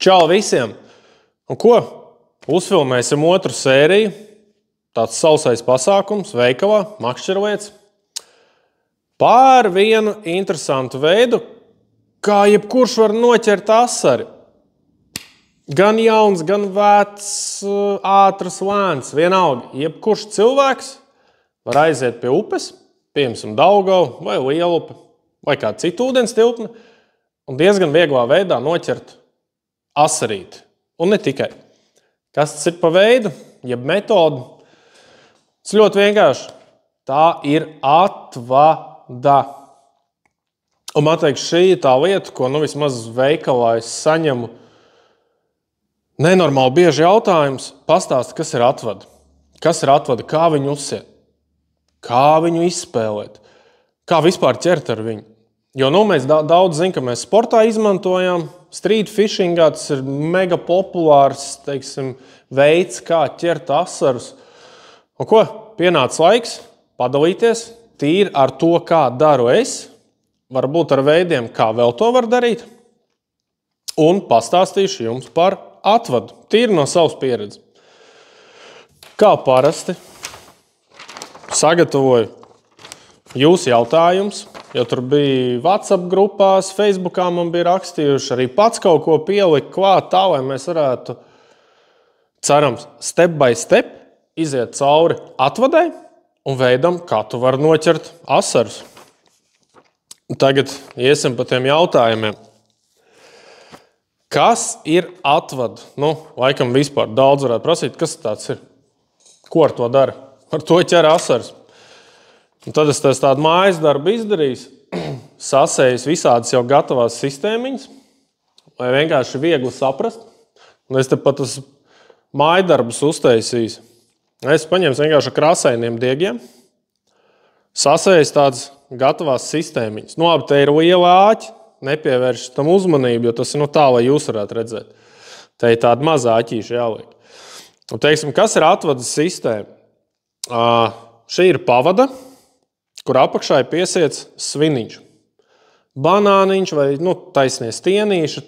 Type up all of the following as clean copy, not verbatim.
Čau visiem! Un ko? Uzfilmēsim otru sēriju. Tāds sausais pasākums veikalā, makšķerlietas. Pār vienu interesantu veidu, kā jebkurš var noķert asari. Gan jauns, gan vecs, ātrs, lēns, vienalga. Jebkurš cilvēks var aiziet pie upes, piemēram, Daugavu vai Lielupi, vai kādu citu ūdens tilpni, un diezgan vieglā veidā noķert asarīti. Un ne tikai. Kas tas ir pa veidu, jeb metodu? Tas ļoti vienkārši. Tā ir atvada. Un man teiks, šī ir tā lieta, ko vismaz veikalā es saņemu nenormāli bieži jautājums. Pastāst, kas ir atvada? Kas ir atvada? Kā viņu uzsiet? Kā viņu izspēlēt? Kā vispār ķert ar viņu? Jo mēs daudz zinām, ka mēs sportā izmantojam. Street fishingā tas ir mega populārs, veids, kā ķert asarus. Un ko? Pienāca laiks padalīties tīri ar to, kā daru es, varbūt ar veidiem, kā vēl to var darīt, un pastāstīšu jums par atvadu, tīri no savas pieredzes. Kā parasti sagatavoju jūsu jautājumus, jo tur bija WhatsApp grupās, Facebookā man bija rakstījuši, arī pats kaut ko pielikt klāt tā, lai mēs varētu, cerams, step by step iziet cauri atvadai un veidam, kā tu vari noķert asarus. Tagad iesim pa tiem jautājumiem. Kas ir atvada? Laikam vispār daudz varētu prasīt, kas tāds ir? Ko ar to dara? Ar to ķer asarus. Un tad es tādu mājas darbu izdarīju, sasējis visādas jau gatavās sistēmiņas, lai vienkārši viegli saprast. Un es te pat uz mājadarbus uztaisīju. Es paņēmu vienkārši krāsainiem diegiem, sasējis tādas gatavās sistēmiņas. Labi, te ir liela āķi, nepievērš tam uzmanību, jo tas ir tā, lai jūs varētu redzēt. Te ir tāda mazā āķīša jāliek. Un kas ir atvadas sistēma? Šī ir pavada, kur apakšā ir piesiets sviniņš. Banāniņš vai taisnie stienīši,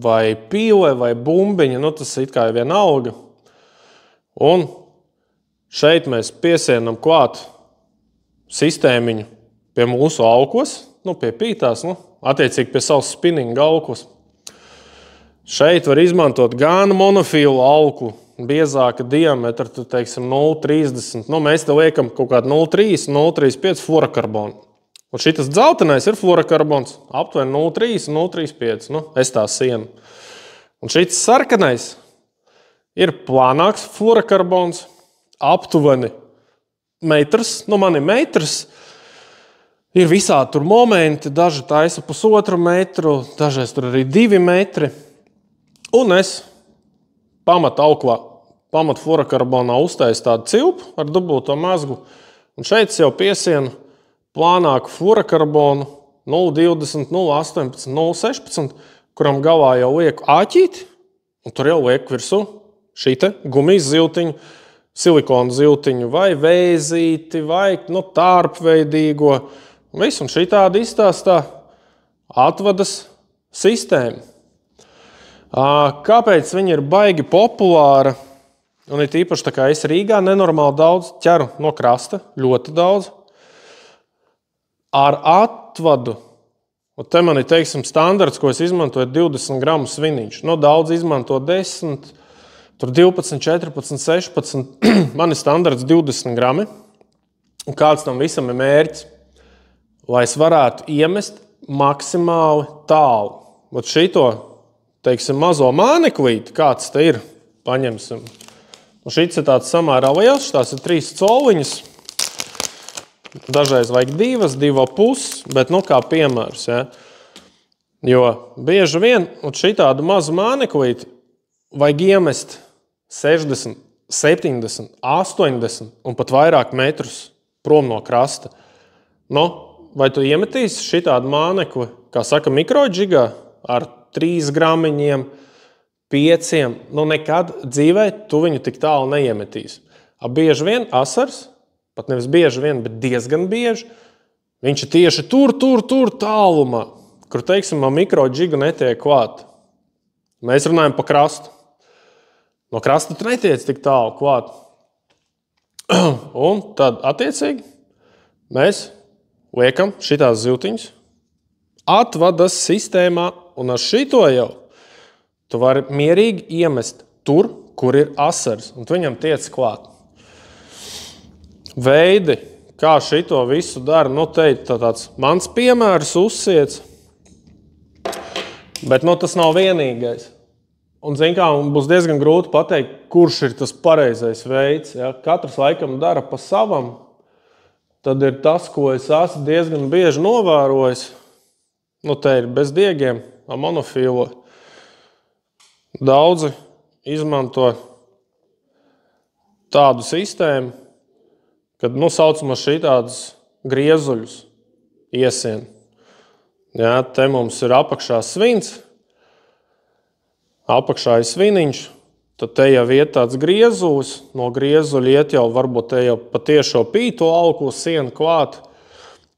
vai pīle vai bumbiņa, tas it kā ir vienalga. Un šeit mēs piesienam klāt sistēmiņu pie mūsu aukos, pie pītās, attiecīgi pie savas spinninga aukos. Šeit var izmantot gan monofīlu auku, biezāka diametra, 0,30. Mēs te liekam kaut kādu 0,3, 0,35 fluorokarbonu. Un šitas dzeltenais ir fluorokarbons, aptuveni 0,3, 0,35. Es tā sienu. Un šitas sarkanais ir plānāks fluorokarbons, aptuveni metrs. Man ir metrs. Ir visādi tur momenti, daži taisa 1,5 metru, dažreiz tur arī 2 metri. Un es pamatauklā, fluorokarbonā uztaisu tādu cilpu ar dubulto mazgu. Un šeit jau piesienu plānāku fluorokarbonu 0,20, 0,18, 0,16, kuram galā jau lieku āķīti, un tur jau lieku virsū šī te gumijas ziltiņu, silikona ziltiņu vai vēzīti, vai tārpveidīgo. Visu, un šī tāda izstāstā atvadas sistēma. Kāpēc viņa ir baigi populāra? Un ir īpaši tā kā es Rīgā nenormāli daudz ķeru no krasta, ļoti daudz. Ar atvadu, un te man ir standarts, ko es izmantoju, 20 gramu sviniņš. Daudz izmanto 10, tur 12, 14, 16. Man ir standarts 20 grami. Un kāds tam visam ir mērķis? Lai es varētu iemest maksimāli tālu. Bet šito, mazo māneklīti, kāds te ir, paņemsim. Un šis ir tāds samērā liels, tās ir 3 coliņas. Dažreiz vajag 2,5, bet kā piemērs. Ja? Jo bieži vien šitādu mazu māneklīti vajag iemest 60, 70, 80 un pat vairāk metrus prom no krasta. Vai tu iemetīsi šitādu mānekli, kā saka, mikrodžigā ar 3 gramiņiem, 5, nekad dzīvē tu viņu tik tālu neiemetīsi. Bieži vien asars, pat nevis bieži vien, bet diezgan bieži, viņš ir tieši tur tālumā, kur, man mikrodžiga netiek klāt. Mēs runājam pa krastu. No krasta tu netiec tik tālu klāt. Un tad, attiecīgi, mēs liekam šitās zivtiņas atvadas sistēmā, un ar šito jau tu vari mierīgi iemest tur, kur ir asars, un tu viņam tiec klāt. Veidi, kā šito visu dara, te ir tāds mans piemērs uzsiets, bet tas nav vienīgais. Un, zin kā, būs diezgan grūti pateikt, kurš ir tas pareizais veids. Ja? Katrs laikam dara pa savam. Tad ir tas, ko es esmu diezgan bieži novērojis. Te ir bez diegiem, monofilo. Daudzi izmanto tādu sistēmu, kad saucam šī tādas griezuļus iesien. Ja? Te mums ir apakšā svins. Apakšā ir sviniņš, tad te jau iet tāds griezulis, no griezuļa iet jau varbūt te jau patiešo pīto auku sienu klāt,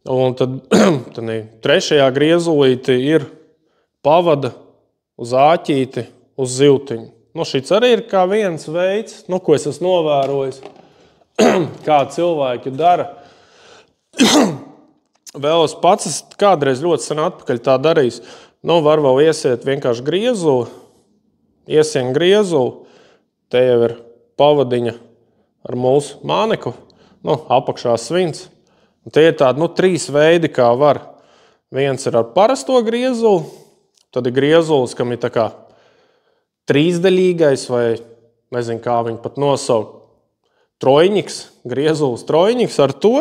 un tad trešajā griezulīti ir pavada uz āķīti, uz zivtiņu. Šis arī ir kā viens veids, ko es esmu novērojis, kā cilvēki dara. Vēl es pats kādreiz ļoti sen atpakaļ tā darījis. Var vēl iesiet vienkārši griezuli, iesien griezuli, te jau ir pavadiņa ar mūsu māneku, apakšā svins. Un tie ir tādi 3 veidi, kā var. Viens ir ar parasto griezuli, tad ir griezulis, kam ir tā kā trīsdaļīgais, vai nezinu, kā viņu pat nosaukt, trojņiks, griezulis trojņiks ar to,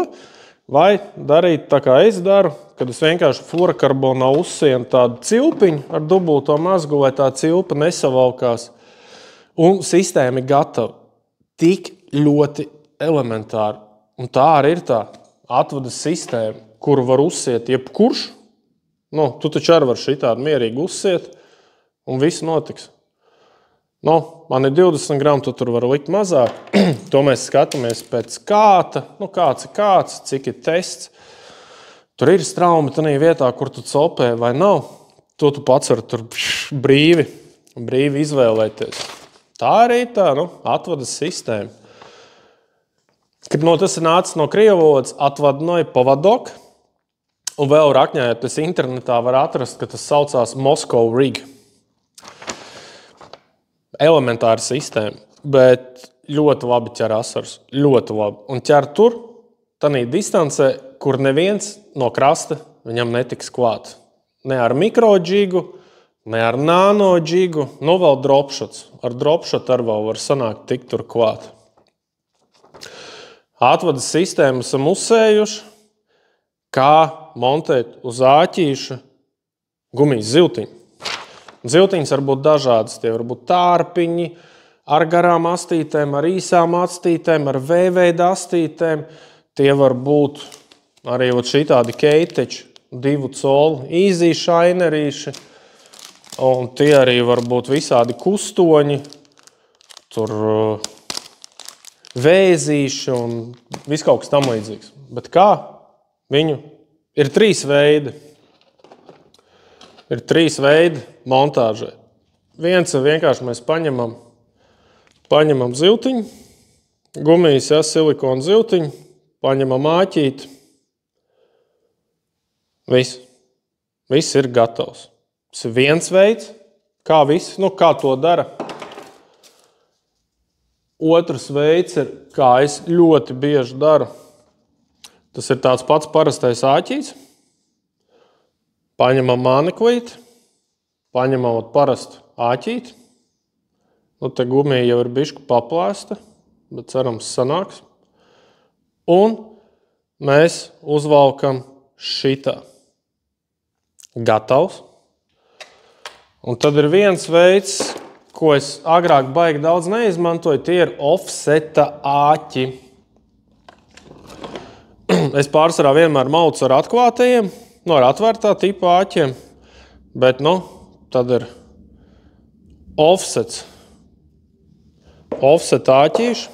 vai darīt tā, kā es daru, kad es vienkārši fluorokarbonā uzsienu tādu cilpiņu ar dubulto mazgu, lai tā cilpa nesavalkās. Un sistēma ir gatava. Tik ļoti elementāri. Un tā arī ir tā atvadas sistēma, kuru var uzsiet jebkurš. Tu taču arī var šitādi mierīgi uzsiet, un viss notiks. Man ir 20 gramu, tu tur var likt mazāk. To mēs skatāmies pēc kāta. Kāds ir kāds, cik ir tests. Tur ir straumi tādā vietā, kur tu copē vai nav. To tu pats vari tur brīvi izvēlēties. Tā arī tā, atvadas sistēma. Kad tas ir nācis no krievu valodas, atvadnoja pavadok. Un vēl rakņājot, internetā var atrast, ka tas saucās Moscow Rig. Elementāra sistēma, bet ļoti labi ķer asars. Ļoti labi. Un ķer tur, tādā distancē, kur neviens no krasta viņam netiks klāt. Ne ar mikrodžigu, ne ar nanoģigu, vēl dropšots. Ar dropšotu arī vēl var sanākt tik tur klāt. Atvadas sistēmu esam uzsējuši, kā montēt uz āķīša gumijas zivtiņu. Zivtiņas var būt dažādas. Tie var būt tārpiņi ar garām astītēm, ar īsām astītēm, ar V-veida astītēm. Tie var būt arī šitādi keiteči, 2 colu, easy shinerīši. Un tie arī var būt visādi kustoņi, tur vēzīši un viss kaut kas tam līdzīgs. Bet kā? Viņu ir 3 veidi. Ir 3 veidi montāžai. Viens ir vienkārši mēs paņemam zivtiņu, gumijas, silikona zivtiņu, paņemam āķīti. Viss ir gatavs. Tas ir viens veids, kā viss, kā to dara. Otrs veids ir, kā es ļoti bieži daru. Tas ir tāds pats parastais āķīts. Paņemam māneklīti, paņemam parastu āķīti. Te gumija jau ir bišķi paplēsta, bet cerams sanāks. Un mēs uzvalkam šitā. Gatavs. Un tad ir viens veids, ko es agrāk baigi daudz neizmantoju, tie ir offseta āķi. Es pārsvarā vienmēr maucu ar atklātajiem, ar atvērtā tipa āķiem, bet, tad ir offsets āķīši,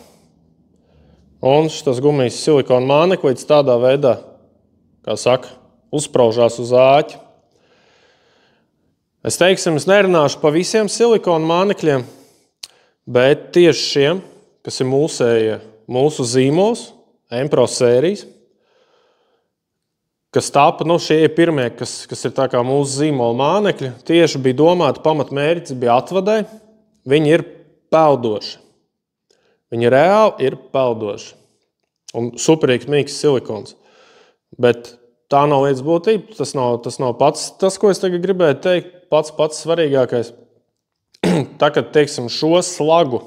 un šis gumijas silikona māneklītis tādā veidā, kā saka, uzspraužās uz āķi. Es nerunāšu pa visiem silikona mānekļiem, bet tieši šiem, kas ir mūsu zīmols, Empro sērijas, kas tāpa, šie ir pirmie, kas ir tā kā mūsu zīmola mānekļi, tieši bija domāti, pamatmērķis bija atvadai, viņi ir peldoši. Viņi reāli ir peldoši. Un superīgs mīksts silikons. Bet tā nav lietas būtība, tas nav pats, tas, ko es tagad gribēju teikt, pats svarīgākais. Tā, kad, teiksim, šo slagu,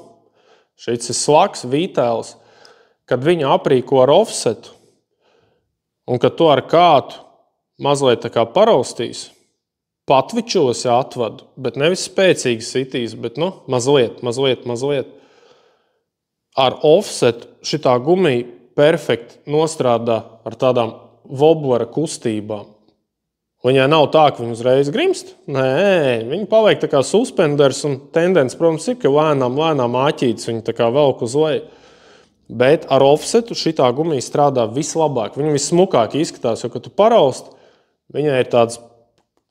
šis ir slags, vītēls, kad viņu aprīko ar offsetu, un kad to ar kātu mazliet tā kā paraustīs, patvičos atvadu, bet nevis spēcīgi sitīs, bet, mazliet. Ar offsetu šitā gumija perfekti nostrādā ar tādām woblera kustībām. Viņai nav tā, ka viņa uzreiz grimst. Nē, viņa paliek tā kā suspenders un tendence, protams, ir, ka lēnām āķītas viņa tā kā velk uz leju. Bet ar offsetu šitā gumija strādā vislabāk. Viņa vissmukāk izskatās, jo, kad tu parausti, viņai ir tāds,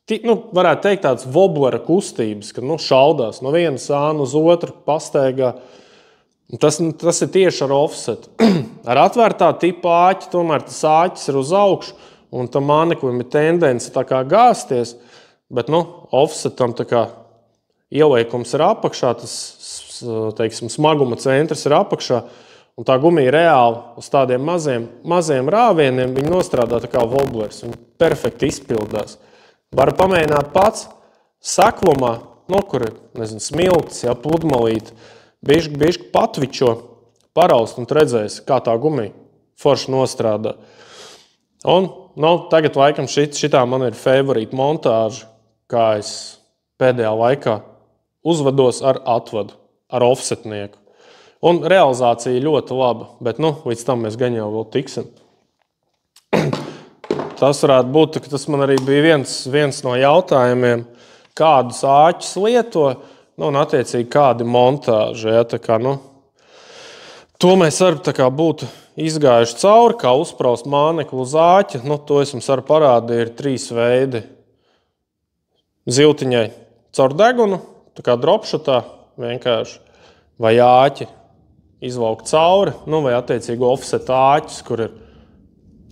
varētu teikt, tāds woblera kustības, kad šaudās no viena sāna uz otru, pasteigā. Tas ir tieši ar offsetu. Ar atvērtā tipa āķi, tomēr tas āķis ir uz augšu, un tam māneklim ir tendence tā kā gāzties, bet offsetam tā kā ieliekums ir apakšā, tas, teiksim, smaguma centrs ir apakšā, un tā gumija reāli uz tādiem maziem rāvieniem, viņi nostrādā tā kā woblers, viņi perfekti izpildās. Var pamēģināt pats saklumā, kur ir, smiltis, pludmalīti, bišķi patvičo, paraust un redzēs, kā tā gumija forši nostrādā. Un, tagad laikam šitā man ir favorīta montāža, kā es pēdējā laikā uzvedos ar atvadu, ar offsetnieku. Un realizācija ļoti laba, bet, līdz tam mēs gan jau vēl tiksim. Tas varētu būt, ka tas man arī bija viens no jautājumiem, kādus āķus lieto, un attiecīgi kādi montāži. Ja, tā kā, to mēs arī tā kā būtu izgājuši cauri, kā uzpraust mānekli uz āķa. To es jums arī parādīju, ir 3 veidi. Ziltiņai caur degunu, tā kā dropshotā vienkārši, vai āķi izvalkt cauri, vai attiecīgi offset āķis, kur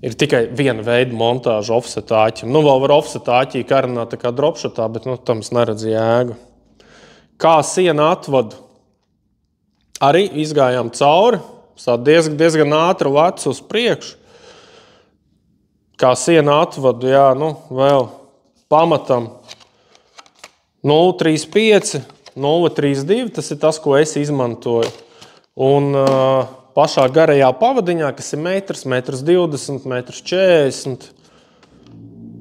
ir tikai viena veida montāža offset āķim. Vēl var offset āķī karināt tā kā dropshotā, bet tam es neredzu jēgu. Kā siena atvadu, arī izgājām cauri, diezgan ātri lec uz priekšu. Kā siena atvadu, vēl pamatam 0,35, 0,32, tas ir tas, ko es izmantoju. Un pašā garajā pavadiņā, kas ir 1,20 m, 1,40 m,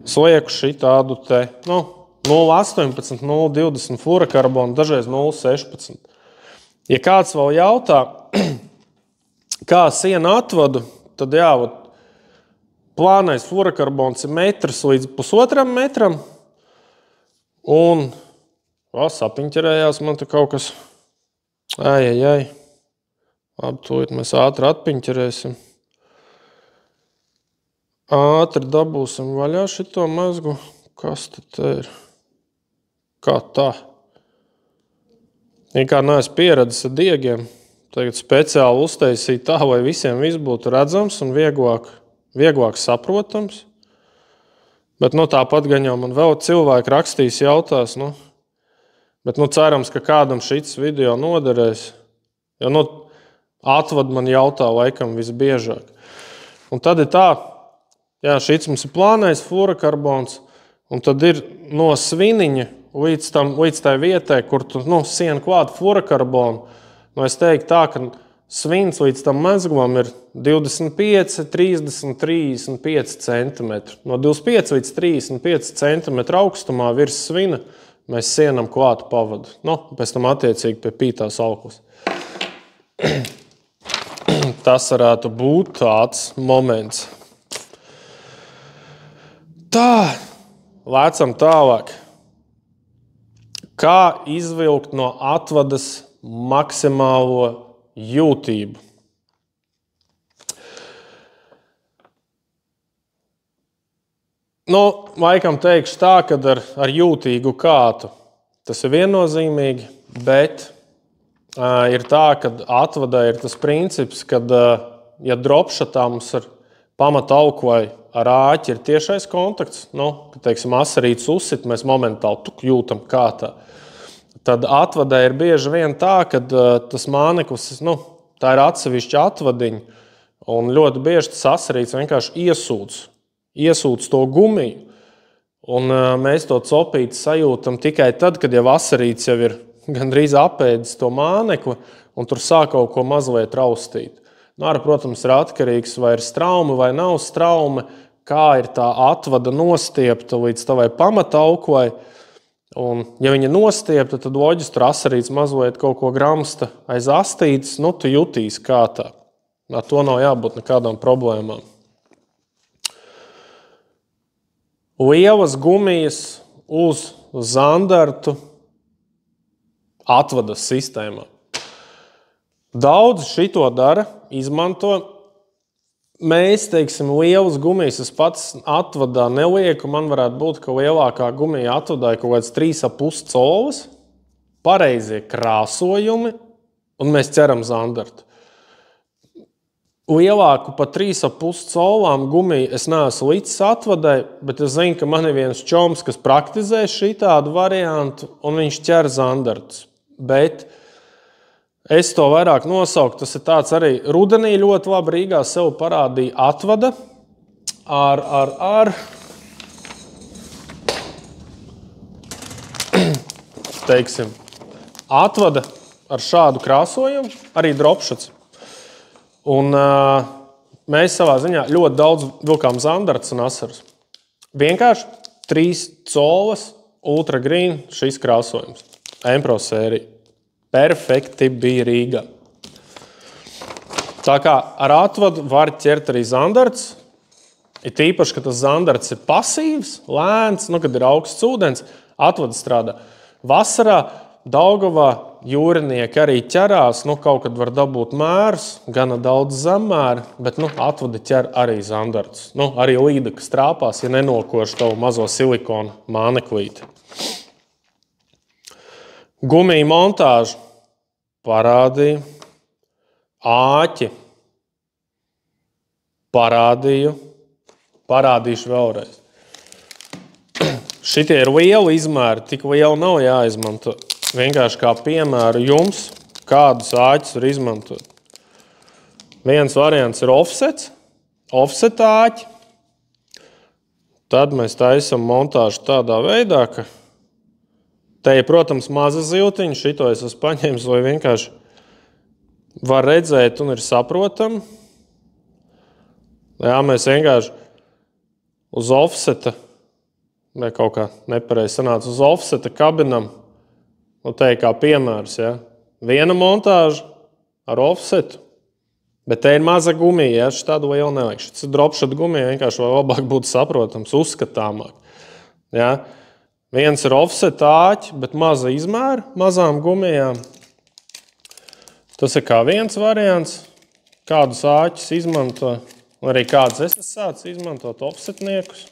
slieku šitādu te, 0,18, 0,20 fluorokarbonu, dažreiz 0,16. Ja kāds vēl jautā, kā sienu atvadu, tad plānais fluorokarbons ir 1 līdz 1,5 metram. Un sapiņķerējās man te kaut kas. Labi, tūlīt mēs ātri atpiņķerēsim. Ātri dabūsim vaļā šito mazgu. Kas te ir? Kā tā? Kā neesmu pieredzis ar diegiem. Tagad speciāli uztaisīju tā, lai visiem viss būtu redzams un vieglāk saprotams. Bet tāpat gan jau man vēl cilvēki rakstīs jautās. Bet cerams, ka kādam šits video noderēs. Jo atvad man jautā laikam visbiežāk. Un tad ir tā, šits mums ir plānais fluorokarbons, un tad ir no sviniņa līdz tai vietai, kur tu sienu klāt fluorokarbonu. Es teiktu tā, ka svins līdz tam mezglam ir 25, 30, 35 cm. No 25 līdz 35 cm augstumā virs svina mēs sienam klāt pavadu. Pēc tam attiecīgi pie pītās auklas. Tas varētu būt tāds moments. Tā, lēcam tālāk. Kā izvilkt no atvadas maksimālo jūtību? Laikam teikšu tā, ka ar jūtīgu kātu tas ir viennozīmīgi, bet ir tā, ka atvadē ir tas princips, ka, ja dropšatā mums ar pamata auku vai ar āķi ir tiešais kontakts, kad, teiksim, asarīts uzsit, mēs momentāli jūtam kātā, tad atvadē ir bieži vien tā, ka tas māneklis, tā ir atsevišķa atvadiņa, un ļoti bieži tas asarīts vienkārši iesūc to gumiju, un mēs to copīti sajūtam tikai tad, kad jau asarīts jau ir gandrīz apēdis to mānekli, un tur sāk kaut ko mazliet raustīt. Protams, ir atkarīgs, vai ir straumi vai nav straumi, kā ir tā atvada nostiepta līdz tavai pamata auklai, un ja viņa nostiepta, tad loģiski tur asarīts mazliet kaut ko gramsta aiz astītes, tu jutīs kātā. Ar to nav jābūt nekādām problēmām. Lielas gumijas uz zandartu atvadas sistēmā. Daudz šito dara, izmanto. Mēs, teiksim, lielas gumijas es pats atvadā nelieku. Man varētu būt, ka lielākā gumija atvadā ir kaut kāds 3,5 colas, pareizie krāsojumi, un mēs ķeram zandartu. Lielāku pa 3,5 colām gumiju es neesmu līdz atvadai, bet es zinu, ka man ir viens čoms, kas praktizē šitādu variantu, un viņš ķer zandartus. Bet es to vairāk nosauku, tas ir tāds arī rudenī ļoti labi Rīgā sev parādīja atvada ar teiksim, atvada ar šādu krāsojumu, arī dropšats. Un mēs savā ziņā ļoti daudz vilkām zandartus un asarus. Vienkārši 3 colas ultra green šis krāsojums. Empro sērija. Perfekti bija Rīgā. Tā kā ar atvadu var ķert arī zandarts. Ir tīpaši, ka tas zandarts ir pasīvs, lēns, kad ir augsts ūdens, atvada strādā. Vasarā Daugavā jūrinieki arī ķerās, kaut kad var dabūt mērus, gana daudz zemmēru, bet atvada ķer arī zandartus. Arī līdaka strāpās, ja nenokoš tavu mazo silikonu māneklīti. Gumiju montāžu parādīju, āķi parādīšu vēlreiz. Šitie ir lieli izmēri, tik lieli nav jāizmanto. Vienkārši kā piemēru jums, kādus āķus var izmantot. Viens variants ir offset āķi. Tad mēs taisam montāžu tādā veidā, ka te ir, protams, maza ziltiņa, šito es esmu paņēmis, lai vienkārši var redzēt un ir saprotam. Jā, mēs vienkārši uz offseta, vai kaut kā nepareizi sanāca, uz offseta kabinam, te kā piemērs, ja? Viena montāža ar offsetu, bet te ir maza gumija, ja? Šitādu lielu nevajag. Šis ir dropshot gumija, vienkārši vēl labāk būtu saprotams, uzskatāmāk. Ja? Viens ir offset āķi, bet maza izmēra, mazām gumijām. Tas ir kā viens variants, kādus āķus izmanto, arī kādus es sācu izmantot offsetniekus.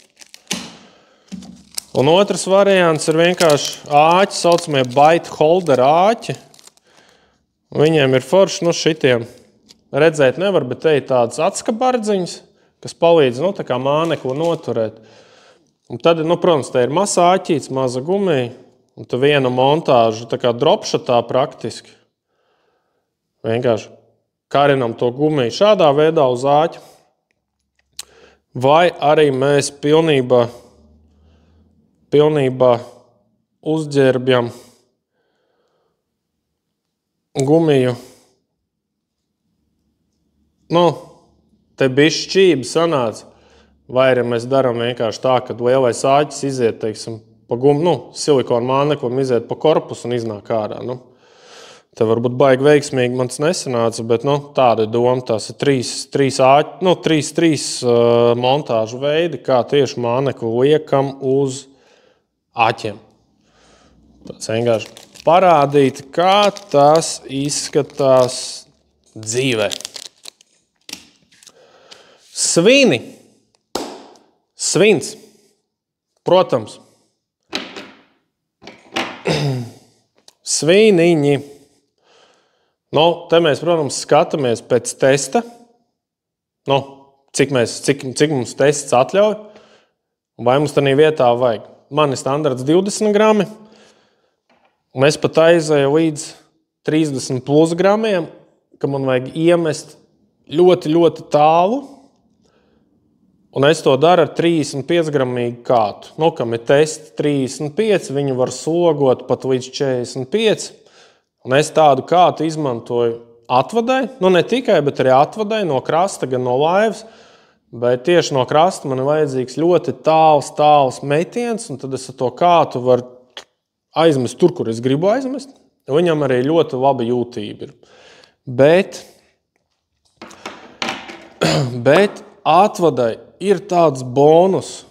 Un otrs variants ir vienkārši āķi, saucamie bite holder āķi. Viņiem ir forši, šitiem redzēt nevar, bet te ir tādas atskabardziņas, kas palīdz, tā kā mānekli noturēt. Un tad, protams, te ir mazs āķīts, maza gumija, un te viena montāža, tā kā dropšatā praktiski. Vienkārši karinam to gumiju šādā veidā uz āķi. Vai arī mēs pilnībā uzģērbjam gumiju. Te bišķība sanāca. Vai arī mēs darām vienkārši tā, ka lielais āķis iziet, teiksim, pa silikonu māneklim iziet pa korpusu un iznāk ārā. Te varbūt baigi veiksmīgi mans nesanāca, bet tāda ir doma. Tās ir trīs montāžu veidi, kā tieši mānekli liekam uz āķiem. Tāds vienkārši parādīt, kā tas izskatās dzīvē. Svins. protams, svīniņi. Nu, te mēs, protams, skatāmies pēc testa. Nu, cik mums tests atļauj, un vai mums tādā vietā vajag. Man ir standarts 20 grami, un es pat aizēju līdz 30 plus gramiem, ka man vajag iemest ļoti, ļoti tālu, un es to daru ar 35 gramīgu kātu. Nu, kam ir testi 35, viņu var slogot pat līdz 45, un es tādu kātu izmantoju atvadai, nu ne tikai, bet arī atvadai no krasta, gan no laivas, bet tieši no krasta man ir vajadzīgs ļoti tāls metiens, un tad es ar to kātu varu aizmest tur, kur es gribu aizmest. Viņam arī ļoti laba jūtība ir. Bet atvadai ir tāds bonus,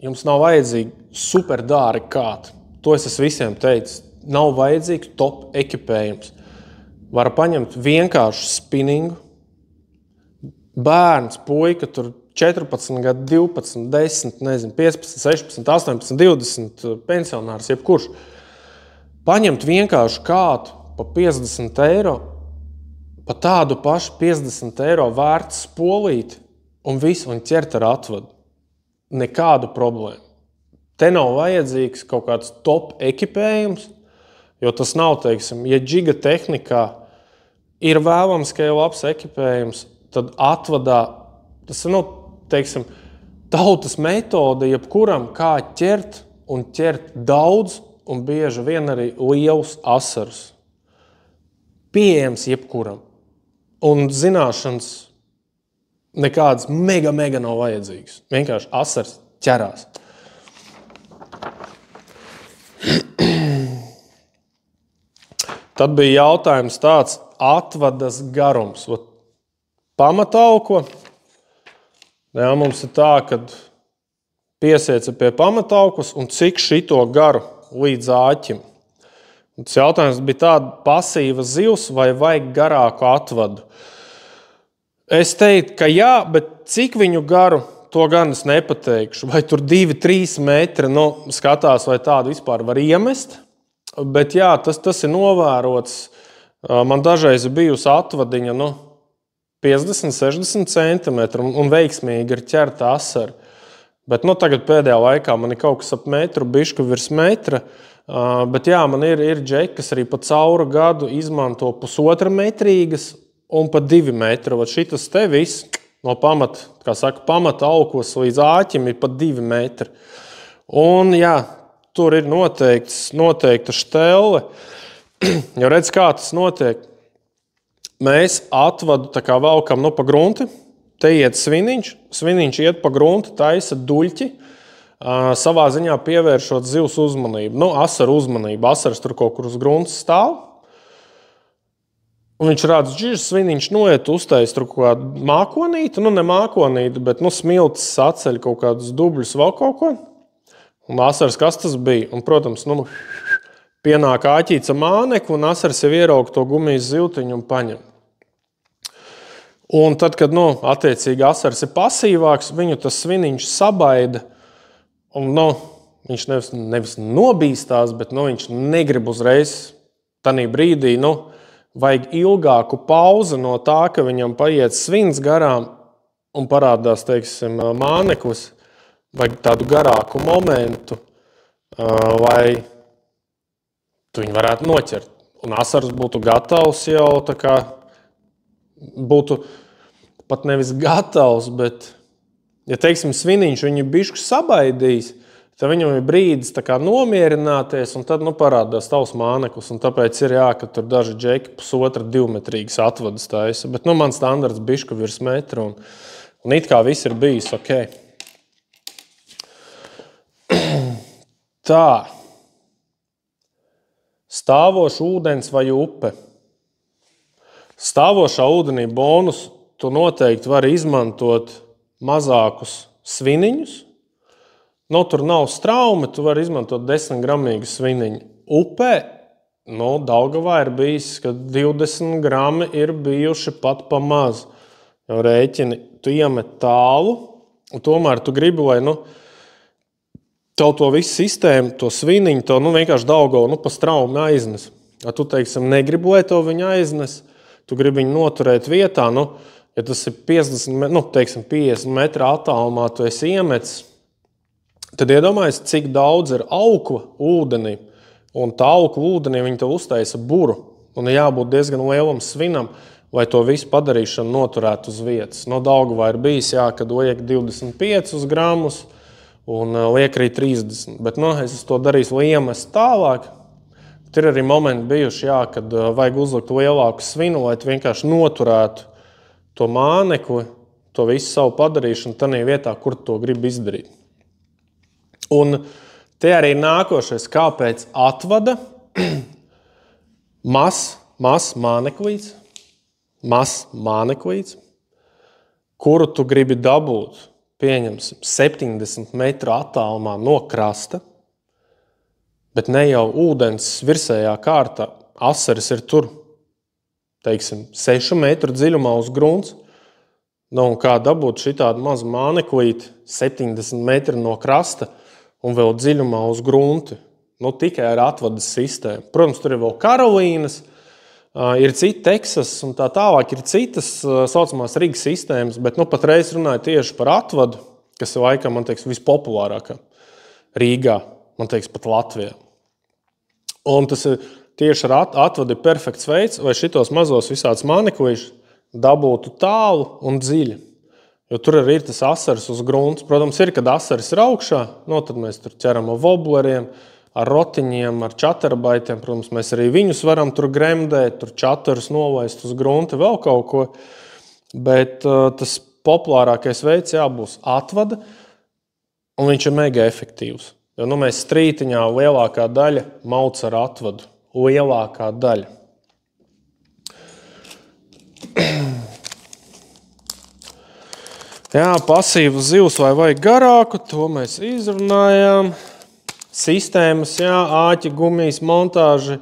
jums nav vajadzīgi super dārgi kāti. To es visiem teicu. Nav vajadzīgs top ekipējums. Var paņemt vienkāršu spinningu. Bērns, puika, tur 14 gadu, 12, 10, nezinu, 15, 16, 18, 20, pensionārs, jebkurš. Paņemt vienkāršu kātu pa 50 eiro, pa tādu pašu 50 eiro vērts spolīti un visu un ķert ar atvadu. Nekādu problēmu. Te nav vajadzīgs kaut kāds top ekipējums, jo tas nav, teiksim, ja giga tehnikā ir vēlams, ka ir labs ekipējums, tad atvadā, tas ir, teiksim, tautas metode, jebkuram kā ķert un ķert daudz un bieži vien arī lielus asarus. Pieejams jebkuram. Un zināšanas nekādas mega nav vajadzīgas. Vienkārši asars ķerās. Tad bija jautājums tāds, atvadas garums. Pamatalko. Jā, mums ir tā, kad piesieca pie pamatalkus un cik šito garu līdz āķim. Tas jautājums bija tāda pasīva zivs vai vajag garāku atvadu. Es teiktu, ka jā, bet cik viņu garu, to gan es nepateikšu. Vai tur 2-3 metri, skatās, vai tādu vispār var iemest. Bet jā, tas ir novērots. Man dažreiz ir bijusi atvadiņa 50-60 centimetru un veiksmīgi ir ķerta asari. Bet tagad pēdējā laikā man ir kaut kas ap metru, bišķi virs metra. Bet jā, man ir džeki, kas arī pa cauru gadu izmanto 1,5 metrīgas un pa 2 metru. Šitas te viss no pamata aukos līdz āķim ir pa 2 metri. Un jā, tur ir noteikta štelle. Jo redz, kā tas notiek. Mēs atvadu tā kā valkam pa grunti. Te iet sviniņš. Sviniņš iet pa grunti, taisa duļķi. Savā ziņā pievēršot zivs uzmanību. Asaru uzmanību. Asars tur kaut kur uz gruntas stāv. Un viņš rāds, sviniņš noiet, uztais tur kaut kādu mākonīti. Ne mākonīti, bet smiltis saceļ kaut kādus dubļus vēl kaut ko. Un asars, kas tas bija? Un, protams, pienāk āķīca māneku, un asars jau ierauga to gumijas ziltiņu un paņem. Un tad, kad, attiecīgi asars ir pasīvāks, viņu tas sviniņš sabaida, un, viņš nevis nobīstās, bet, viņš negrib uzreiz tanī brīdī, vajag ilgāku pauzi no tā, ka viņam paiet svins garām un parādās, teiksim, māneklis, vajag tādu garāku momentu, lai tu viņu varētu noķert. Un asars būtu gatavs jau tā kā, būtu pat nevis gatavs, bet, ja teiksim, sviniņš viņu bišķi sabaidīs, tad viņam ir brīdis tā kā nomierināties, un tad parādās tavs māneklis. Un tāpēc ir ka tur daži džeki 1,5-2 metrīgas atvadas taisa. Bet man standarts bišķi virs metra, un it kā viss ir bijis ok. Tā. Stāvošs ūdens vai upe? Stāvošā ūdenī bonus tu noteikti vari izmantot mazākus sviniņus. Tur nav straumi, tu vari izmantot 10 gramīgu sviniņu. Upē, Daugavā ir bijis, ka 20 grami ir bijuši pat pa maz. Jo rēķini, tu iemet tālu, un tomēr tu gribi, lai, tev to visu sistēmu, to sviniņu, to vienkārši Daugava pa straumi aiznes. Ja tu, teiksim, negribi, lai to viņu aiznes, tu gribi viņu noturēt vietā, ja tas ir 50 metru attālumā, tu esi iemetis, tad iedomājies, cik daudz ir aukla ūdenī, un tā aukla ūdenī viņi tev uztaisa buru, un ir jābūt diezgan lielam svinam, lai to visu padarīšanu noturētu uz vietas. No Daugavā ir bijis, kad liek 25 gramus, un liek arī 30, bet es to darīju, lai iemestu tālāk. Ir arī momenti bijuši, kad vajag uzlikt lielāku svinu, lai tu vienkārši noturētu to mānekli, to visu savu padarīšanu tādā vietā, kur to gribi izdarīt. Un te arī nākošais, kāpēc atvada mazs māneklīts, kuru tu gribi dabūt, pieņemsim, 70 metru attālumā no krasta, bet ne jau ūdens virsējā kārtā. Asaris ir tur, teiksim, 6 metru dziļumā uz grunts. Un kā dabūt šitādu mazu māneklīti 70 metri no krasta un vēl dziļumā uz grunti? Tikai ar atvadas sistēmu. Protams, tur ir vēl Karolīnas, ir citi Teksas un tā tālāk, ir citas saucamās Rīgas sistēmas, bet patreiz runāju tieši par atvadu, kas ir laikam, man teiks, vispopulārākā Rīgā, man teiks, pat Latvijā. Un tas ir tieši ar atvadu ir perfekts veids, lai šitos mazos visādus māneklīšus dabūtu tālu un dziļi. Jo tur arī ir tas asaris uz grunts. Protams, ir, kad asaris ir augšā, tad mēs tur ķeram ar wobleriem, ar rotiņiem, ar čaterbaitiem. Protams, mēs arī viņus varam tur gremdēt, tur čaterus nolaist uz grunta, vēl kaut ko. Bet tas populārākais veids būs atvada, un viņš ir mega efektīvs. Jo mēs strītiņā lielākā daļa mauc ar atvadu. Lielākā daļa. Pasīvu zivs vai vajag garāku, to mēs izrunājām. Sistēmas, āķi, gumijas, montāži,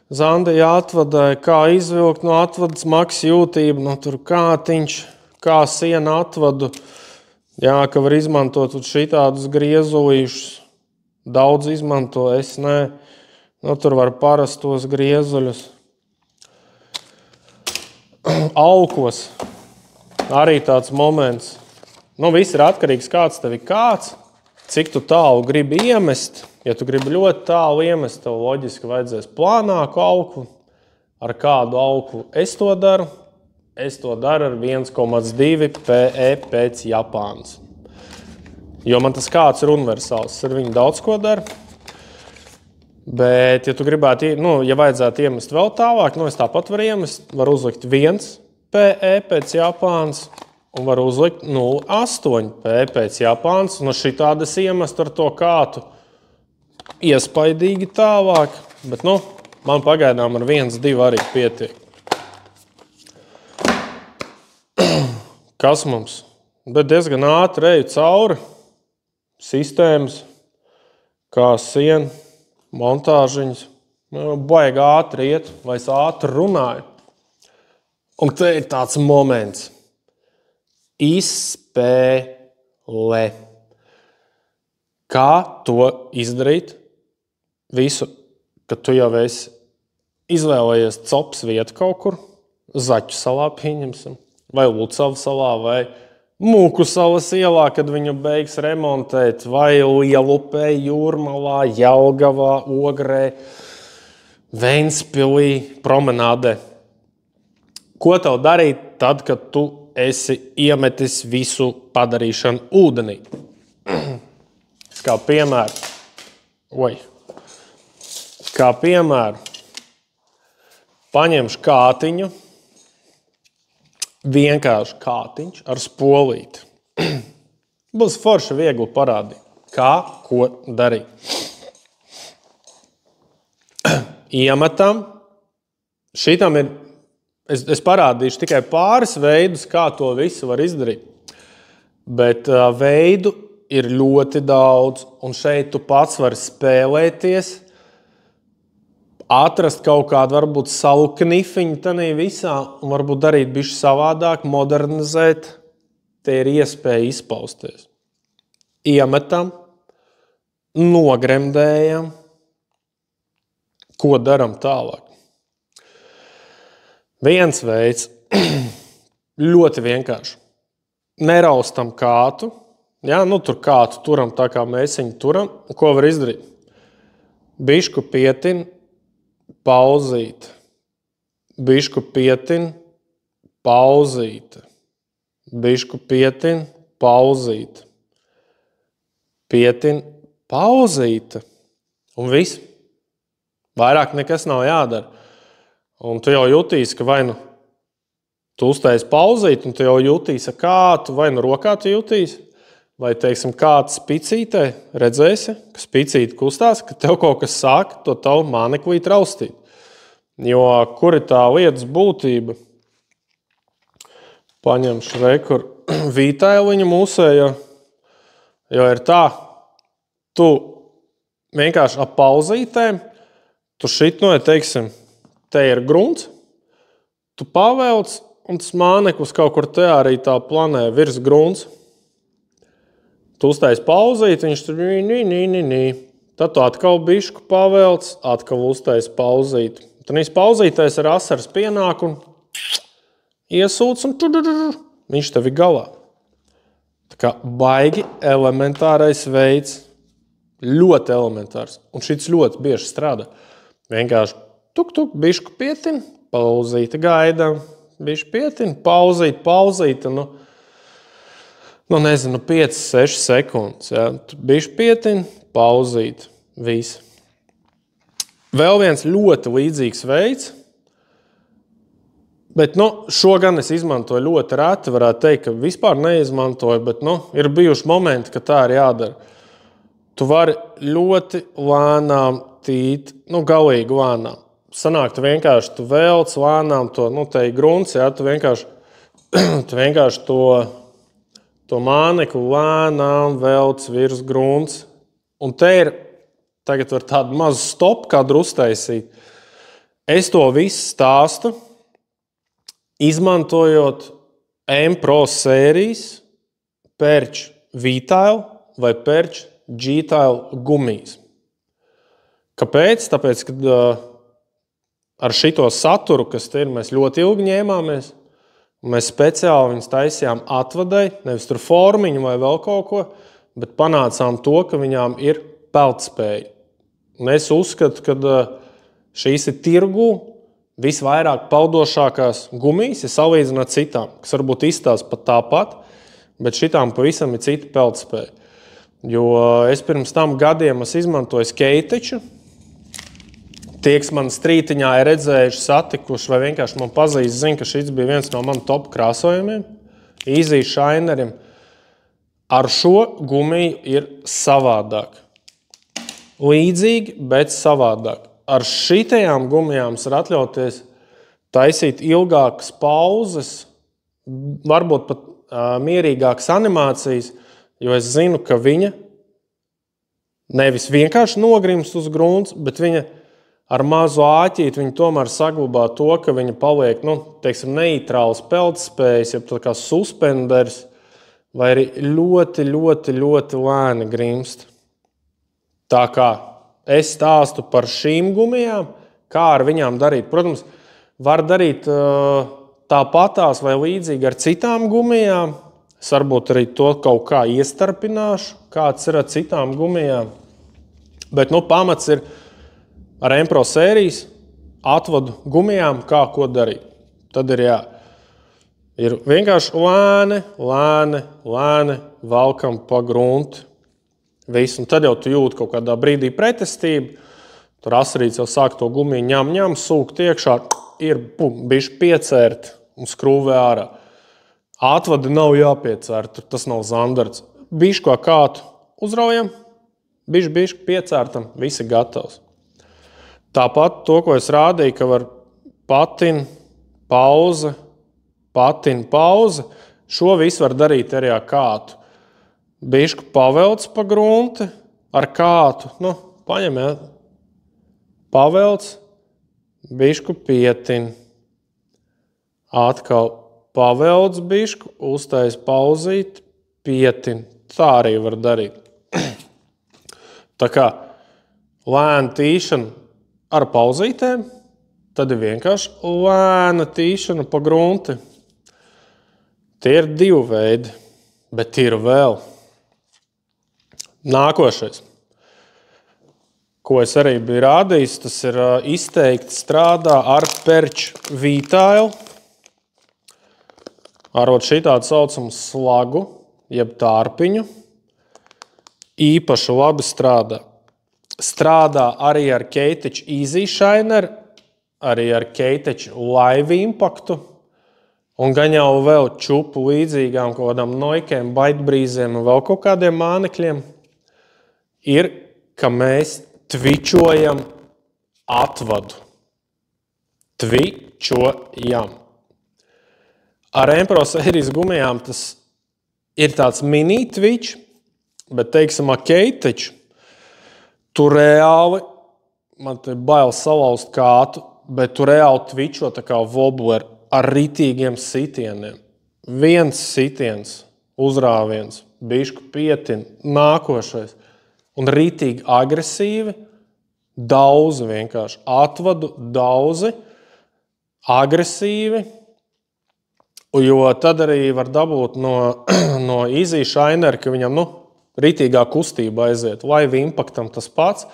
zanda jāatvadai, kā izvilkt no atvadas maks jūtību, tur kātiņš, kā siena atvadu, ka var izmantot šitādus griezulīšus, daudz izmanto, es ne, tur var parastos griezuļus. Aukos, arī tāds moments, viss ir atkarīgs, kāds tev ir kāds, cik tu tālu gribi iemest. Ja tu gribi ļoti tālu iemest, tev loģiski vajadzēs plānāku auklu. Ar kādu auklu es to daru? Es to daru ar 1,2 PE pēc Japānas. Jo man tas kāds ir universāls, ar viņu daudz ko dara. Bet, ja tu gribētu, ja vajadzētu iemest vēl tālāk, es tāpat varu iemest, varu uzlikt 1 PE pēc Japānas. Un var uzlikt 0,8 PE pēc Japānas, un šitādas iemest ar to kātu iespaidīgi tālāk, bet, man pagaidām ar 1,2 arī pietiek. Kas mums? Bet diezgan ātri eju cauri sistēmas, kā siena, montāžiņas. Baigi ātri iet, vai es ātri runāju. Un te ir tāds moments. Izspēle. Kā to izdarīt? Visu, kad tu jau esi izvēlējies cops vietu kaut kur, Zaķu salā pieņemsim, vai Lucava salā, vai Mūku salas ielā, kad viņu beigs remontēt, vai Lielupē, Jūrmalā, Jelgavā, Ogrē, Ventspilī, promenādē. Ko tev darīt tad, kad tu esi iemetis visu padarīšanu ūdenī? Kā piemēru, paņemšu kātiņu, vienkārši kātiņš ar spolīti. Būs forši viegli parādīt, kā, ko darīt. Iemetam. Šitam ir, es parādīšu tikai pāris veidus, kā to visu var izdarīt. Bet veidu ir ļoti daudz, un šeit tu pats vari spēlēties, atrast kaut kādu, varbūt savu knifiņu tanī visā, un varbūt darīt bišķi savādāk, modernizēt. Te ir iespēja izpausties. Iemetam, nogremdējam. Ko daram tālāk? Viens veids ļoti vienkārši. Neraustam kātu. Jā, tur kātu turam tā, kā mēs viņu turam. Ko var izdarīt? Bišku pietin, pauzīt. Bišku pietin, pauzīt. Bišku pietin, pauzīt. Pietin, pauzīt. Un viss. Vairāk nekas nav jādara. Un tu jau jutīsi, ka vai nu tu uztaisi pauzīt, un tu jau jutīsi kātu, vai nu rokā tu jutīsi, vai, teiksim, kāds spicītē, redzēsi, ka spicīte kustās, ka tev kaut kas sāk to tavu māneklīti raustīt. Jo kur ir tā lietas būtība? Paņemšu rekur vītēliņu mūsējo, jo ir tā, tu vienkārši ap pauzītēm, tu šitnoja, teiksim, te ir grunts, tu pavelc, un tas māneklis kaut kur te arī tā planē virs grunts. Tu uztais pauzīt, viņš tur nī. Tad tu atkal bišku pavelc, atkal uztais pauzīt. Tad viņš pauzītais ar asaras pienāk un iesūc, un viņš tev ir galā. Tā kā baigi elementārais veids, ļoti elementārs, un šis ļoti bieži strādā. Vienkārši tuk, bišku pietin, pauzīta gaida, bišku pietin, pauzīta, nezinu, 5-6 sekundes. Ja. Bišku pietin, pauzīta, viss. Vēl viens ļoti līdzīgs veids, bet šo gan es izmantoju ļoti reti, varētu teikt, ka vispār neizmantoju, bet ir bijuši momenti, ka tā ir jādara. Tu vari ļoti lēnām tīt, galīgi lēnām. Sanāk, tu vienkārši velc lēnām to, te ir grunts, ja, tu vienkārši to mānekli lēnām velc virs grunts. Un te ir, tagad var tādu mazu stopu kādu uztaisīt. Es to visu stāstu, izmantojot M-Pro sērijas perču V-Tile vai perču G-Tile gumijas. Kāpēc? Tāpēc, kad ar šito saturu, kas te ir, mēs ļoti ilgi ņēmāmies, un mēs speciāli viņus taisījām atvadai, nevis tur formiņu vai vēl kaut ko, bet panācām to, ka viņām ir peldspēja. Un es uzskatu, ka šīs ir tirgū visvairāk peldošākās gumijas, ja salīdzinām ar citām, kas varbūt izstāsta pat tāpat, bet šitām pavisam ir cita peldspēja. Jo es pirms tam gadiem izmantoju Skateču. Tie, kas man strītiņā ir redzējuši, satikuši vai vienkārši man pazīst, zina, ka šis bija viens no manu top krāsojumiem, Easy Shinerim. Ar šo gumiju ir savādāk. Līdzīgi, bet savādāk. Ar šitajām gumijām var atļauties taisīt ilgākas pauzes, varbūt pat mierīgākas animācijas, jo es zinu, ka viņa nevis vienkārši nogrimst uz grunts, bet viņa ar mazu āķīti viņa tomēr saglabā to, ka viņa paliek, neitrāls peldspējas, ja tā kā suspenders, vai arī ļoti, ļoti, ļoti lēni grimst. Tā kā es stāstu par šīm gumijām, kā ar viņām darīt. Protams, var darīt tāpatās vai līdzīgi ar citām gumijām. Es varbūt arī to kaut kā iestarpināšu, kāds ir ar citām gumijām. Bet pamats ir ar M-Pro sērijas atvadu gumijām, kā ko darīt. Tad ir vienkārši lēni valkam pa grunti. Visu. Un tad jau tu jūti kaut kādā brīdī pretestību. Tur asarīts jau sāk to gumiju ņem, sūkt iekšā, ir bišķi piecērt un skrūvē ārā. Atvadi nav jāpiecērt, tas nav zandarts. Bišķi kātu uzraujam, bišķi piecērtam, viss ir gatavs. Tāpat to, ko es rādīju, ka var patin, pauze, šo visu var darīt arī ar kātu. Bišku pavelc pa grunti ar kātu. Paņem, ja. Pavelc, bišku pietin. Atkal pavelc bišku, uztais pauzīt, pietin. Tā arī var darīt. Tā kā lēna tīšana ar pauzītēm, tad ir vienkārši lēna tīšana pa grunti. Tie ir 2 veidi, bet ir vēl. Nākošais, ko es arī biju rādījis, tas ir izteikti strādā ar perču vītāju, arot šitādu saucamu slagu, jeb tārpiņu. Īpaši labi strādā. Strādā arī ar Keitech Easy Shiner, arī ar Keitech Live Impactu un gan jau vēl čupu līdzīgām kaut kādām Noikēm, Baitbrīzēm un vēl kaut kādiem mānekļiem. Ir, ka mēs tvičojam atvadu. Tvičojam. Ar Empro sērijas gumijām tas ir tāds mini tvič, bet, teiksim, ar Keitech tu reāli, man te bail salauzt kātu, bet tu reāli tvičo tā kā wobbler ar ritīgiem sitieniem. Viens sitiens, uzrāviens, bišku pietin, nākošais. Un ritīgi agresīvi, daudzi vienkārši. Atvadu daudzi, agresīvi, jo tad arī var dabūt no Easy Shiner, ka viņam, ritīgā kustība aiziet. Live Impactam tas pats.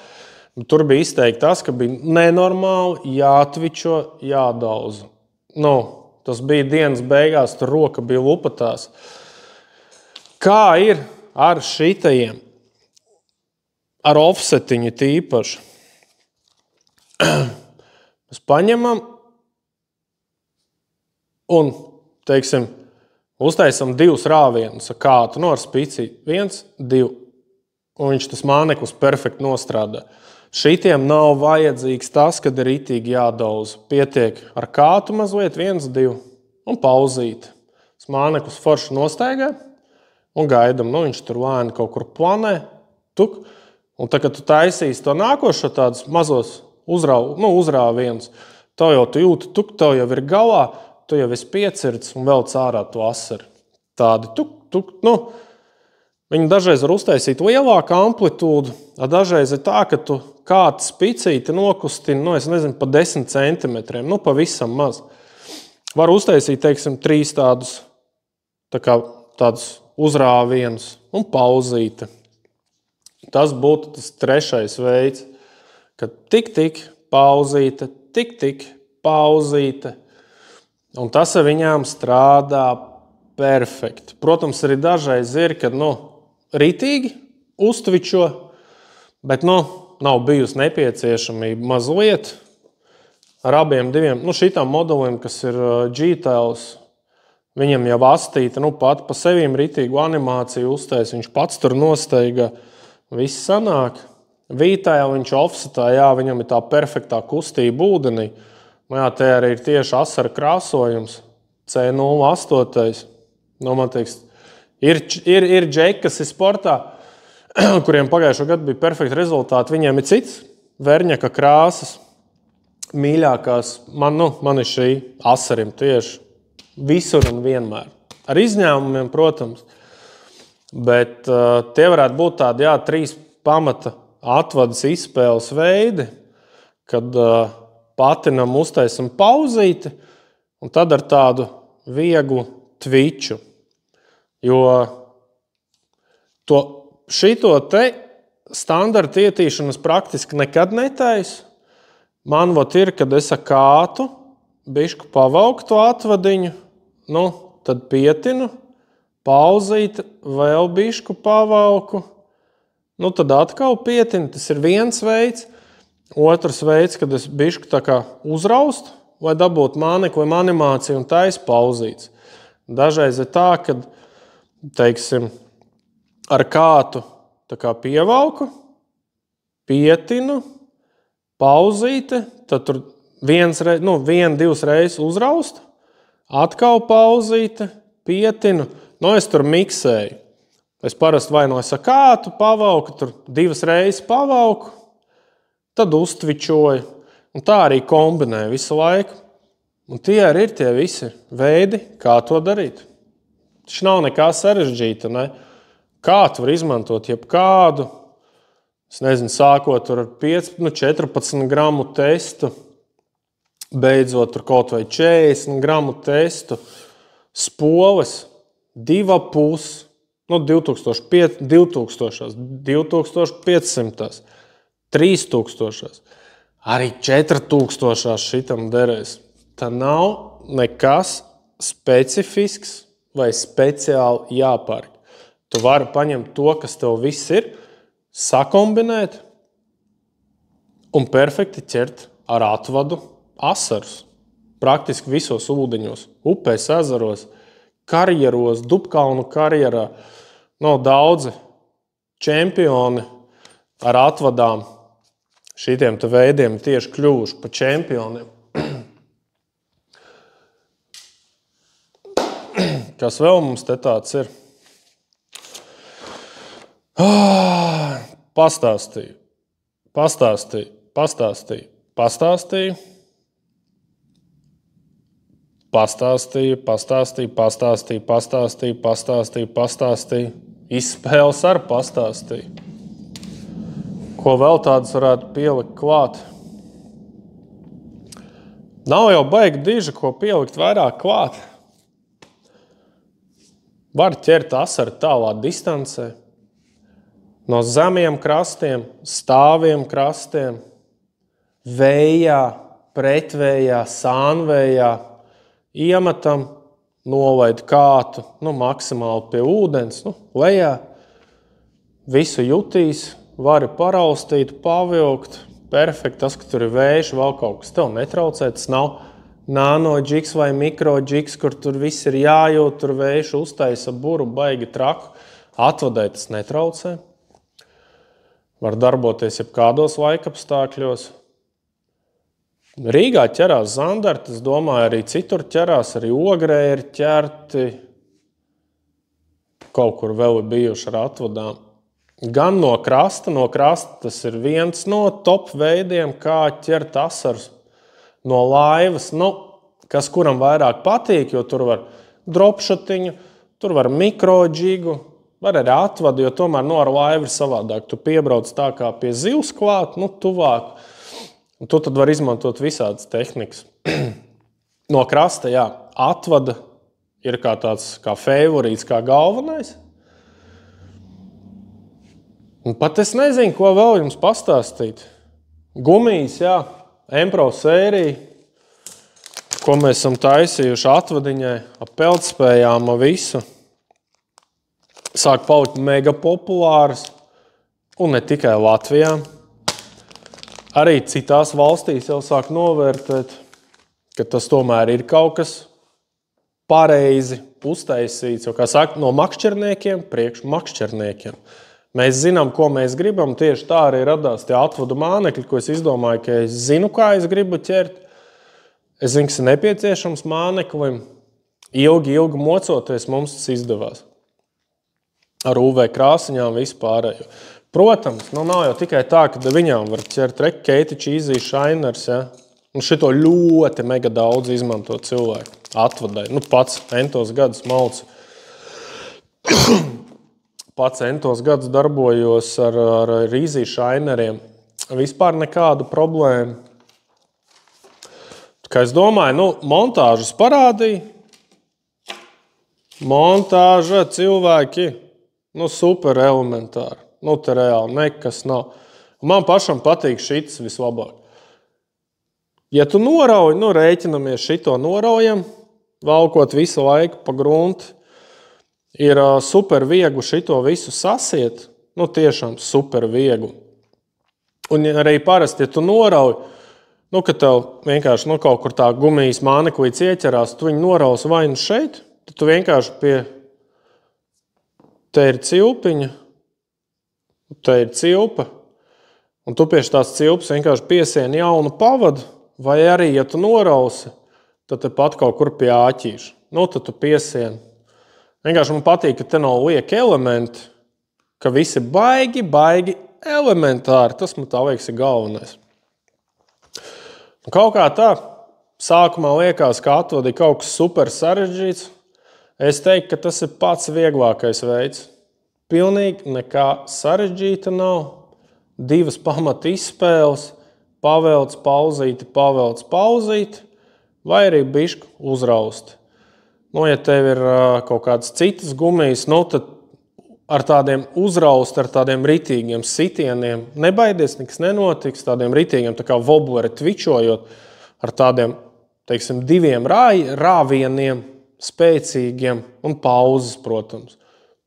Tur bija izteikti tas, ka bija nenormāli jātvičo, jādauza. Tas bija dienas beigās, tur roka bija lupatās. Kā ir ar šitajiem? Ar offsetiņu tīpaši. Mēs paņemam un, teiksim, uztaisam 2 rāvienus ar kātu, ar spicī. 1, 2. Un viņš tas māneklis perfekti nostrādā. Šitiem nav vajadzīgs tas, kad ir ritīgi jādauza. Pietiek ar kātu mazliet, 1, 2 un pauzīt. Tas māneklis forši nostaigā un gaidam. Viņš tur lēni kaut kur planē. Tuk. Un tad, kad tu taisīsi to nākošo tādus mazos uzrāvienus, tev jau tu jūti, tev jau ir galā, tu jau esi piecirts un vēl cārā to asari. Tādi viņi dažreiz var uztaisīt lielāku amplitūdu, a dažreiz ir tā, ka tu kādu spicīti nokustini, pa 10 centimetriem, pavisam maz. Var uztaisīt, teiksim, 3 tādus uzrāvienus un pauzīti. Tas būtu tas 3. veids, kad tik, pauzīte, tik, pauzīte. Un tas ar viņām strādā perfekti. Protams, arī dažreiz ir, kad, ritīgi uztvičo, bet, nav bijusi nepieciešamība mazliet ar abiem 2. Šitām modeliem, kas ir G-Tails, viņam jau astīta, pat pa sevīm ritīgu animāciju uztais, viņš pats tur nosteigā. Viss sanāk. Vītājā viņš offsetā, viņam ir tā perfektā kustība ūdenī. Te arī ir tieši asara krāsojums. C08. Man teiks, ir džeki, kas ir sportā, kuriem pagājušo gadu bija perfekti rezultāti. Viņiem ir cits verņaka krāsas. Mīļākās man ir šī asarim tieši visur un vienmēr. Ar izņēmumiem, protams. Bet tie varētu būt tādi, 3 pamata atvadas izspēles veidi, kad patinam uztaisam pauzīti un tad ar tādu vieglu tviču. Jo šito te standarta ietīšanas praktiski nekad netaisu. Man ir, kad es ar kātu bišku pavalku to atvadiņu, tad pietinu, pauzīt, vēl bišku pavalku, tad atkal pietinu. Tas ir viens veids. Otrs veids, kad es bišku tā kā uzraustu, lai dabūtu mānekli animāciju un tais pauzīts. Dažreiz ir tā, kad, teiksim, ar kātu tā kā pievalku, pietinu, pauzīte, tad tur 1-2 reizes uzraustu, atkal pauzīte, pietinu. Es tur miksēju. Es parasti vai no sakātu pavalku, tur 2 reizes pavalku, tad uztvičoju. Un tā arī kombinēju visu laiku. Un tie arī ir tie visi veidi, kā to darīt. Tas nav nekā sarežģīta, ne? Kā tu var izmantot jebkādu Es nezinu, sākot ar 14 gramu testu, beidzot ar kaut vai 40 gramu testu, spoles 2,5, 2000, 2500, 3000, arī 4000 šitam derēs. Tā nav nekas specifisks vai speciāli jāpērk. Tu vari paņemt to, kas tev viss ir, sakombinēt un perfekti ķert ar atvadu asarus. Praktiski visos ūdeņos, upēs, ezeros, karjeros, Dubkalnu karjerā. Nav daudzi čempioni ar atvadām šitiem te veidiem tieši kļuvuši pa čempioniem. Kas vēl mums te tāds ir? Pastāstīju. Izspēles ar pastāstīju. Ko vēl tādas varētu pielikt klāt? Nav jau baigi diži, ko pielikt vairāk klāt. Var ķert asaru tālā distancē. No zemiem krastiem, stāviem krastiem, vējā, pretvējā, sānvējā, iemetam, nolaid kātu, maksimāli pie ūdens, lejā. Visu jutīs, vari paraustīt, pavilkt. Perfekti, tas, ka tur ir vējš, vēl kaut kas tev netraucē. Tas nav nano-džiks vai mikro-džiks, kur tur viss ir jājūt, tur vējš uztaisa buru, baigi traku. Atvadai tas netraucē. Var darboties jebkādos laikapstākļos. Rīgā ķerās zandarti, es domāju, arī citur ķerās, arī Ogrē ir ķerti. Kaut kur vēl ir bijuši ar atvadām. Gan no krasta tas ir viens no top veidiem, kā ķert asarus. No laivas, kas kuram vairāk patīk, jo tur var dropšatiņu, tur var mikrodžigu, var arī atvadu, jo tomēr ar laivu ir savādāk. Tu piebrauc tā kā pie zivs klāt, tuvāk. Un tu tad var izmantot visādas tehnikas. No krasta, jā, atvada ir kā tāds kā favorīts, kā galvenais. Un pat es nezinu, ko vēl jums pastāstīt. Gumijas, jā, Empro sērija, ko mēs esam taisījuši atvadiņai, ap peldspējām, visu. Sāk palikt mega populāras, un ne tikai Latvijā. Arī citās valstīs jau sāk novērtēt, ka tas tomēr ir kaut kas pareizi uztaisīts, jo, kā saka, no makšķerniekiem priekš makšķerniekiem. Mēs zinām, ko mēs gribam, tieši tā arī radās tie atvadu mānekļi, ko es izdomāju, ka es zinu, kā es gribu ķert. Es zinu, kas ir nepieciešams māneklim. Ilgi mocoties mums tas izdevās. Ar UV krāsiņām vispārējo. Protams, nav jau tikai tā, ka viņām var ķert Keita Cheesy Shiners, ja? Un šito ļoti mega daudz izmanto cilvēku atvadai. Pats entos gadus maucu. Pats entos gadus darbojos ar Easy Shineriem. Vispār nekādu problēmu. Kā es domāju, montāžas parādīja. Montāža cilvēki, super elementāri. Te reāli nekas nav. Man pašam patīk šits vislabāk. Ja tu norauj, rēķinamies šito noraujam, valkot visu laiku pa grunti, ir super viegli šito visu sasiet, tiešām super viegli. Un arī parasti, ja tu norauj, kad tev vienkārši kaut kur tā gumijas māneklīts ieķerās, tu viņu noraus vai šeit, tad tu vienkārši te ir cilpiņa, te ir cilpa, un tu pie tās cilpas vienkārši piesieni jaunu pavadu, vai arī, ja tu norausi, tad te pat kaut kur pie āķīša. Tad tu piesieni. Vienkārši man patīk, ka te nav lieki elementi, ka visi baigi elementāri. Tas man tā liekas ir galvenais. Un kaut kā tā, sākumā liekas, ka atvadi kaut kas super sarežģīts. Es teiktu, ka tas ir pats vieglākais veids. Pilnīgi nekā sarežģīta nav. 2 pamata izspēles, pavelc, pauzīti, vai arī bišķi uzrausti. Ja tev ir kaut kādas citas gumijas, tad ar tādiem uzrausti, ar tādiem ritīgiem sitieniem, nebaidies, nekas nenotiks, tādiem ritīgiem, tā kā wobleri tvičojot, ar tādiem, teiksim, 2 rāvieniem, spēcīgiem un pauzes, protams.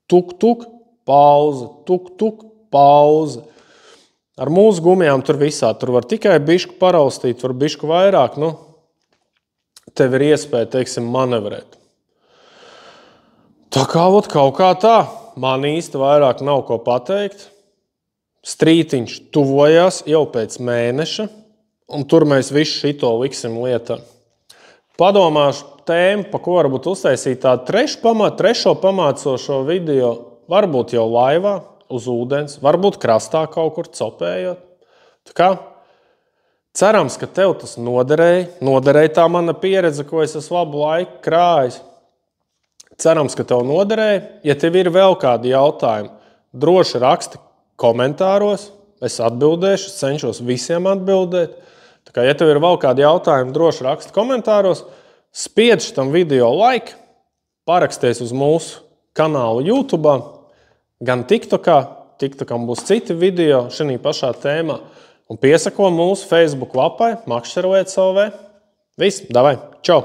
Tuk, tuk, pauze, tuk, tuk, pauze. Ar mūsu gumijām tur visā, tur var tikai bišķi paraustīt, var bišķi vairāk, tev ir iespēja, teiksim, manevrēt. Tā kā kaut kā tā. Man īsti vairāk nav ko pateikt. Strītiņš tuvojās jau pēc mēneša, un tur mēs visu šito liksim lietā. Padomāšu tēmu, pa ko varbūt uztaisīt tādu trešo pamācošo video, varbūt jau laivā, uz ūdens, varbūt krastā kaut kur copējot. Tā kā cerams, ka tev tas noderēja tā mana pieredze, ko es esmu labu laiku krājis. Cerams, ka tev noderēja. Ja tev ir vēl kādi jautājumi, droši raksti komentāros. Es atbildēšu, cenšos visiem atbildēt. Tā kā, ja tev ir vēl kādi jautājumi, droši raksti komentāros. Spiedž tam video like, paraksties uz mūsu kanālu YouTube, gan TikTokā. TikTokam būs citi video šajā pašā tēmā. Un piesako mūsu Facebook lapai Makšķerojiet LV. Viss, davai, čau!